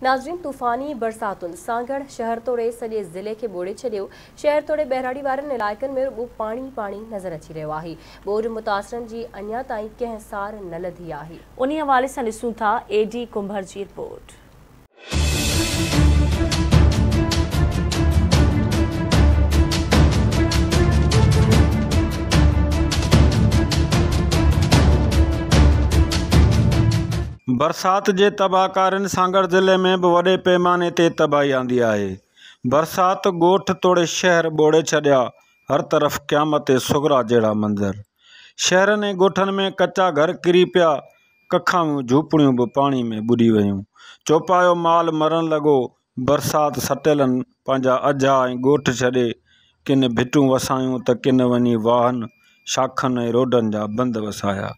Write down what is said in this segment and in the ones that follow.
नाज़रीन, तूफ़ानी बरसातुनि सांगड़ शहर तोड़े सॼे ज़िले खे ॿोड़े छॾियो। शहर तोड़े बहिराड़ी वारनि इलाइक़नि में रुॻो पाणी नज़र अची रहियो आहे। ॿोड़ मुतासिरनि जी अञा ताईं कंहिं सार न लधी आहे। उन हवाले सां ॾिसूं था एडी कुंभर जी रिपोर्ट। बरसात जे तबाहकारनि सांगड़ ज़िले में भी वॾे पैमाने ते तबाही आंदी आहे। बरसात ॻोठ तोड़े शहर ॿोड़े छॾिया। हर तरफ़ क़यामत सुगरा जहिड़ा मंज़र। शहरनि ऐं ॻोठनि में कचा घर किरी पिया। कखाऊं झूपड़ियूं भी पाणी में ॿुॾी वयूं। चौपायो माल मरण लॻो। बरसात सटियलनि पंहिंजा अजा ऐं ॻोठ छॾे किन भिटूं वसायूं त किन वञी वाहन शाखनि ऐं रोडनि जा बंद वसाया।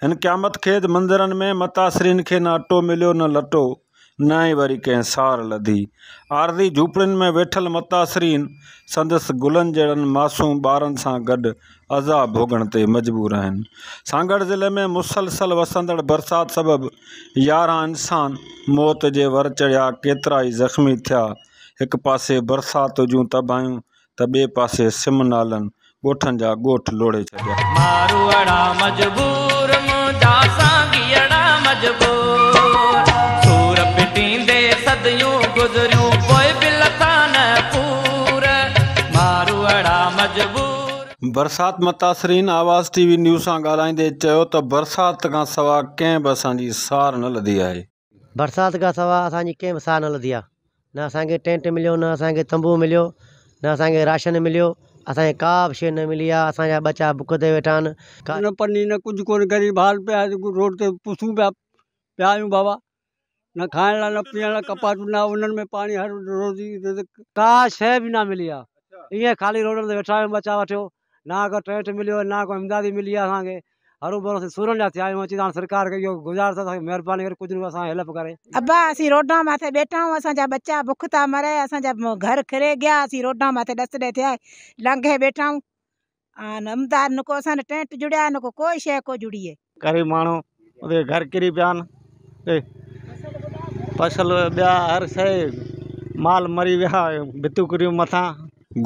इन क़यामत खेद मंज़रनि में मतासिरीन खे न अटो मिलियो न लटो, न ई वरी कंहिं सार लधी। आरज़ी झूपड़ियुनि में वेठल मतासिरीन संदसि गुलनि जहिड़नि मासूम ॿारनि सां गॾु अज़ाब भोगण ते मजबूर आहिनि। सांगड़ ज़िले में मुसलसल वसंदड़ बरसात सबबि 11 इंसान मौत जे वर चढ़िया, केतिरा ई ज़ख़्मी थिया। हिक पासे बरसात जूं तबाहियूं त ॿिए पासे सिम नालनि ॻोठनि जा ॻोठ लोड़े छॾिया। मारूअड़ा मजबूर मुंहिंजा सांगियड़ा मजबूर, सूर पिटींदे सदियूं गुज़रियूं पोइ बि लथा न पूर। मारूअड़ा मजबूर। बरसात मुतासिरीन आवाज़ टीवी न्यूज़ सां ॻाल्हाईंदे चयो त बरसात खां सवाइ कंहिं बि असांजी सार न लधी आहे। बरसात खां सवाइ असांजी कंहिं बि सार न लधी आहे। न असांखे टेंट मिलियो, न असांखे तंबू मिलियो, न असांखे राशन मिलियो। असांखे का बि शइ न मिली आहे। असांजा बच्चा बुख ते वेठा आहिनि। न पनी न कुझु कोन, ग़रीब हाल पिया रोड ते पुसूं पिया आहियूं बाबा। न खाइण लाइ न पीअण लाइ कपाटूं न, उन्हनि में पाणी हर रोज़ी का शइ बि न मिली आहे। ईअं ख़ाली रोडनि ते वेठा आहियूं बचा वठियो। ना को टेंट मिलियो, ना को इमदादी मिली आहे असांखे। हरू भरो सूरनि जा थिया आहियूं। अची त सरकार खे इहो गुज़ारिश आहे, महिरबानी करे कुझु असां हेल्प करे। अब्बा असीं रोडां मथे वेठा आहियूं। असांजा बच्चा बुख था मरे। असांजा घर खिरे गया। असीं रोडां मथे ॾसड़े थिया लंघे वेठा आहियूं। इमदाद न को असांजे टेंट जुड़िया, न को कोई शइ को जुड़ी है। गरीब माण्हू उते घर किरी पिया आहिनि। फसल ॿिया हर शइ माल मरी विया, भितूं किरियूं मथां।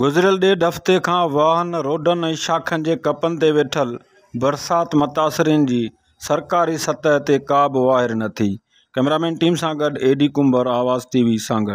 गुज़िरियल ॾेढ हफ़्ते खां वाहन रोडनि ऐं शाखनि जे कपनि ते वेठल बरसात मुतासिरीन जी सरकारी सतह ते का बि वाहिर न थी। कैमरामैन टीम सां गॾु एडी कुंभर, आवाज़ टीवी सांगड़।